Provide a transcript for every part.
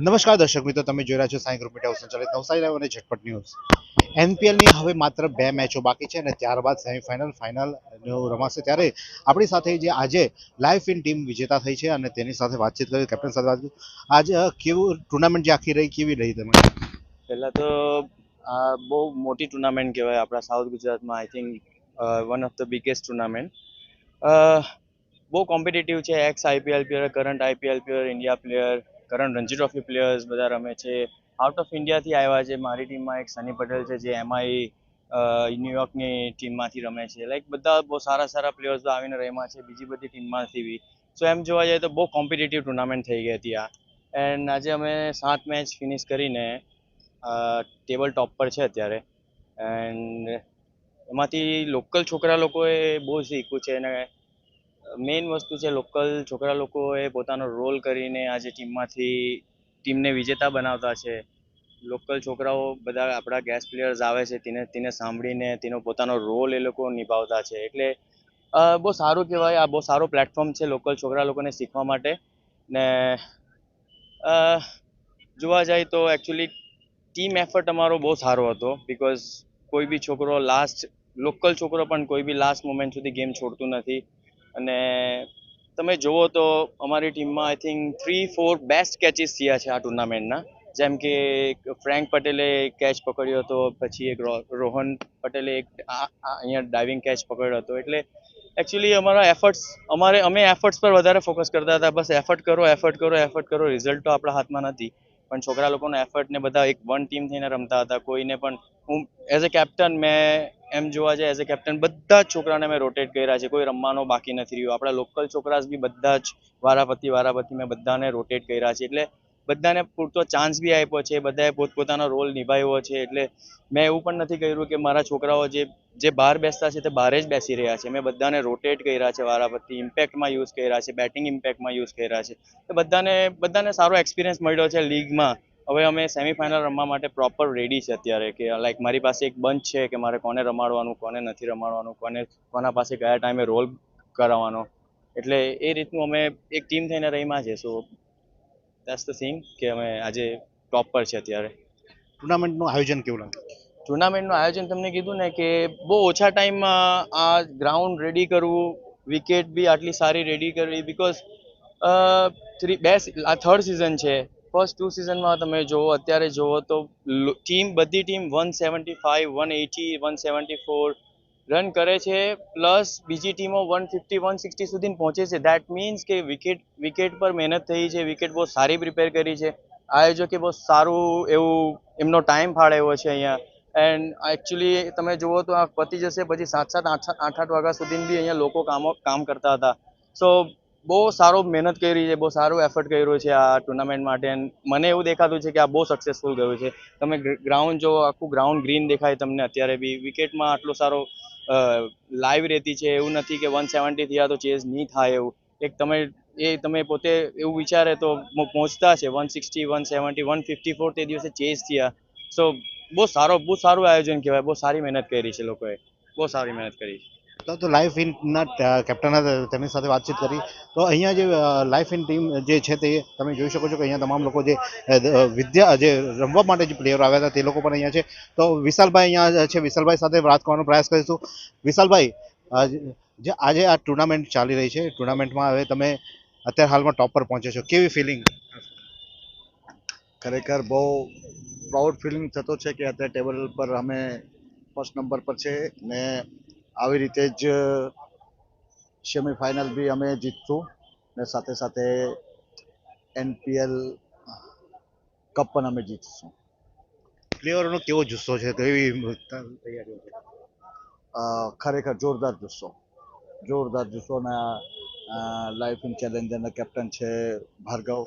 નમસ્કાર દર્શક મિત્રો, તમે જોઈ રહ્યા છો સાઈ ગ્રુપ મીડિયા સંચાલિત નવસારી લાઈવ અને ઝટપટ ન્યૂઝ. એનપીએલની હવે માત્ર 2 મેચો બાકી છે અને ત્યારબાદ સેમીફાઇનલ ફાઇનલ રમાશે. ત્યારે આપણી સાથે જે આજે લાઈવ ઇન ટીમ વિજેતા થઈ છે અને તેની સાથે વાતચીત કરી, કેપ્ટન સાથે વાત કરી. આજે કેવું ટુર્નામેન્ટ જે આખી રહી, કેવી રહી તમે? પહેલા તો આ બહુ મોટી ટુર્નામેન્ટ કહેવાય આપણા સાઉથ ગુજરાતમાં. I think one of the biggest tournament. બહુ કોમ્પિટિટિવ છે. X IPL player, current IPL player, India player, current Ranji trophy players બધા રમે છે. આઉટ ઓફ ઇન્ડિયાથી આવ્યા છે. મારી ટીમમાં એક સની પટેલ છે જે એમઆઈ ન્યુયોર્કની ટીમમાંથી રમે છે. લાઈક બધા બહુ સારા સારા પ્લેયર્સ આવીને રમ્યા છે બીજી બધી ટીમમાંથી બી. સો એમ જોવા જઈએ તો બહુ કોમ્પિટિટિવ ટુર્નામેન્ટ થઈ ગઈ હતી આ. એન્ડ આજે અમે 7 મેચ ફિનિશ કરીને ટેબલ ટોપ પર છે અત્યારે. એન્ડ એમાંથી લોકલ છોકરા લોકોએ બહુ શીખ્યું છે અને મેઇન વસ્તુ છે લોકલ છોકરા લોકોએ પોતાનો રોલ કરીને આજે ટીમને વિજેતા બનાવતા છે. લોકલ છોકરાઓ બધા આપણા ગેસ્ટ પ્લેયર્સ આવે છે તેને સાંભળીને તેનો પોતાનો રોલ એ લોકો નિભાવતા છે. એટલે બહુ સારું કહેવાય. આ બહુ સારો પ્લેટફોર્મ છે લોકલ છોકરા લોકોને શીખવા માટે. ને જોવા જાય તો એકચ્યુઅલી ટીમ એફર્ટ અમારો બહુ સારો હતો. બિકોઝ કોઈ બી છોકરો લોકલ છોકરો પણ કોઈ બી લાસ્ટ મોમેન્ટ સુધી ગેમ છોડતું નથી. અને તમે જુઓ તો અમારી ટીમમાં આઈ થિંક 3-4 બેસ્ટ કેચીસ થયા છે આ ટુર્નામેન્ટના. જેમ કે ફ્રેન્ક પટેલે કેચ પકડ્યો હતો, પછી એક રોહન પટેલે એક અહીંયા ડાઇવિંગ કેચ પકડ્યો હતો. એટલે એકચ્યુઅલી અમે એફર્ટ્સ પર વધારે ફોકસ કરતા હતા. બસ એફર્ટ કરો. રિઝલ્ટ તો આપણા હાથમાં નથી, પણ છોકરા લોકોનો એફર્ટ ને બધા એક વન ટીમ થઈને રમતા હતા. કોઈને પણ હું એઝ અ કેપ્ટન એમ જોવા જાય એઝ અ કેપ્ટન બધા જ છોકરાને મેં રોટેટ કર્યા છે. કોઈ રમવાનો બાકી નથી રહ્યું. આપણા લોકલ છોકરાસ બી બધા જ વારાફરતી મેં બધાને રોટેટ કર્યા છે. એટલે બધાને પૂરતો ચાન્સ બી આપ્યો છે. બધાએ પોતપોતાનો રોલ નિભાવ્યો છે. એટલે મેં એવું પણ નથી કર્યું કે મારા છોકરાઓ જે બહાર બેસતા છે તે બહાર જ બેસી રહ્યા છે. મેં બધાને રોટેટ કર્યા છે વારાફરતી. ઇમ્પેક્ટમાં યુઝ કર્યા છે, બેટિંગ ઇમ્પેક્ટમાં યુઝ કર્યા છે. તો બધાને સારો એક્સપિરિયન્સ મળ્યો છે લીગમાં. હવે અમે સેમીફાઇનલ રમવા માટે પ્રોપર રેડી છે અત્યારે. કે લાઈક મારી પાસે એક બંચ છે કે મારે કોને રમાડવાનું, કોને નથી રમાડવાનું, કોના પાસે કયા ટાઈમે રોલ કરાવવાનો. એટલે એ રીતનું અમે એક ટીમ થઈને રમ્યા છે. સો ધેટ્સ ધ થિંગ કે અમે આજે ટોપ પર છે અત્યારે. ટુર્નામેન્ટનું આયોજન કેવું લાગે? ટુર્નામેન્ટનું આયોજન તમને કીધું ને કે બહુ ઓછા ટાઈમમાં આ ગ્રાઉન્ડ રેડી કરવું, વિકેટ બી આટલી સારી રેડી કરવી. બિકોઝ આ થર્ડ સિઝન છે. ફર્સ્ટ 2 સિઝનમાં તમે જુઓ, અત્યારે જુઓ તો બધી ટીમ 175, 180, 174 રન કરે છે. પ્લસ બીજી ટીમો 150, 160 સુધી પહોંચે છે. દેટ મીન્સ કે વિકેટ પર મહેનત થઈ છે. વિકેટ બહુ સારી પ્રિપેર કરી છે. આયોજકે બહુ સારું એવું એમનો ટાઈમ ફાળવ્યો છે અહીંયા. એન્ડ એકચ્યુઅલી તમે જુઓ તો આ પતી જશે પછી 7-8 વાગ્યા સુધી બી અહીંયા લોકો કામ કરતા હતા. સો બહુ સારો મહેનત કરી છે, બહુ સારું એફર્ટ કર્યું છે આ ટુર્નામેન્ટ માટે. મને એવું દેખાતું છે કે આ બહુ સક્સેસફુલ ગયું છે. તમે ગ્રાઉન્ડ જો, આખું ગ્રાઉન્ડ ગ્રીન દેખાય તમને અત્યારે બી. વિકેટમાં આટલો સારો લાઈવ રહેતી છે. એવું નથી કે 170 થયા તો ચેઝ નહીં થાય એવું. તમે પોતે એવું વિચારે તો પહોંચતા છે 160, 170, 154 તે દિવસે ચેઝ થયા. સો બહુ સારું આયોજન કહેવાય. બહુ સારી મહેનત કરી છે લોકોએ, બહુ સારી મહેનત કરી છે. તો લાઈફ ઇનના કેપ્ટન હતા, તેમની સાથે વાતચીત કરી. તો અહીંયા જે લાઈફ ઇન ટીમ જે છે તે તમે જોઈ શકો છો કે અહીંયા તમામ લોકો જે રમવા માટે જે પ્લેયરો આવ્યા હતા તે લોકો પણ અહીંયા છે. તો વિશાલભાઈ અહીંયા છે. વિશાલભાઈ સાથે વાત કરવાનો પ્રયાસ કરીશું. વિશાલભાઈ, જે આજે આ ટુર્નામેન્ટ ચાલી રહી છે, ટુર્નામેન્ટમાં હવે તમે અત્યારે હાલમાં ટોપ પર પહોંચે છો, કેવી ફિલિંગ? ખરેખર બહુ પ્રાઉડ ફિલિંગ થતો છે કે અત્યારે ટેબલ પર અમે ફર્સ્ટ નંબર પર છે ને આવી રીતે જ સેમીફાઇનલ બી અમે જીતશું ને સાથે સાથે એનપીએલ કપ પણ અમે જીતશું. પ્લેયરોનો કેવો જુસ્સો છે, કેવી તૈયારીઓ છે? ખરેખર જોરદાર જુસ્સો ને લાઈફ ઇન ચેલેન્જરના કેપ્ટન છે ભાર્ગવ,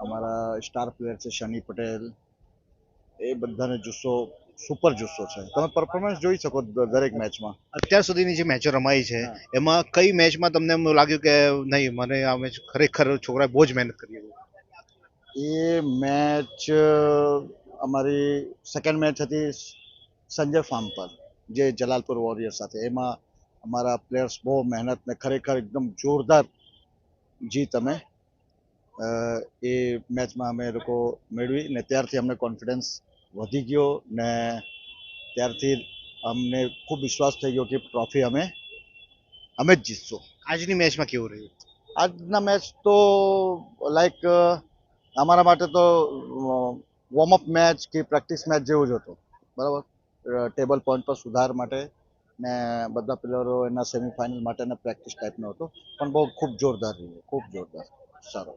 અમારા સ્ટાર પ્લેયર છે શની પટેલ. એ બધાને જુસ્સો, સુપર જુસ્સો છે. તમે પરફોર્મન્સ જોઈ શકો દરેક મેચમાં. અત્યાર સુધીની જે મેચો રમાઈ છે એમાં કઈ મેચમાં તમને એમ લાગ્યું કે નહીં, મને આ મેચ ખરેખર છોકરાએ બહુ જ મહેનત કરી? એ મેચ અમારી સેકન્ડ મેચ હતી સંજય ફાર્મ પર, જે જલાલપુર વોરિયર સાથે. એમાં અમારા પ્લેયર્સ બહુ મહેનત ને ખરેખર એકદમ જોરદાર જીત અમે એ મેચમાં અમે લોકો મેળવી ને ત્યારથી અમને કોન્ફિડન્સ વધી ગયો ને ત્યારથી અમને ખૂબ વિશ્વાસ થઈ ગયો કે ટ્રોફી અમે જ જીતશું. આજની મેચમાં કેવું રહ્યું? આજના મેચ તો લાઈક અમારા માટે તો વોર્મઅપ મેચ કે પ્રેક્ટિસ મેચ જેવું જ હતું, બરાબર. ટેબલ પોઈન્ટ પર સુધાર માટે ને બધા પ્લેયરો એના સેમીફાઇનલ માટેના પ્રેક્ટિસ ટાઈપનો હતો, પણ બહુ ખૂબ જોરદાર રહ્યું, ખૂબ જોરદાર, સારો.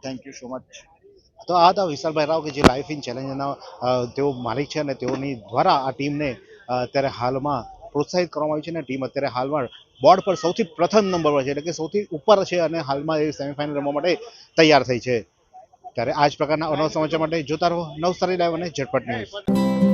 Thank you so much. તો આ હતા વિશાલભાઈ રાવ કે જે લાઈફ ઇન ચેલેન્જના તેઓ માલિક છે અને તેઓની દ્વારા આ ટીમને અત્યારે હાલમાં પ્રોત્સાહિત કરવામાં આવી છે અને ટીમ અત્યારે હાલમાં બોર્ડ પર સૌથી પ્રથમ નંબર પર છે, એટલે કે સૌથી ઉપર છે અને હાલમાં એ સેમીફાઇનલ રમવા માટે તૈયાર થઈ છે. ત્યારે આ જ પ્રકારના અનવ સમાચાર માટે જોતા રહો નવસારી લાઈવ અને ઝટપટ ન્યૂઝ.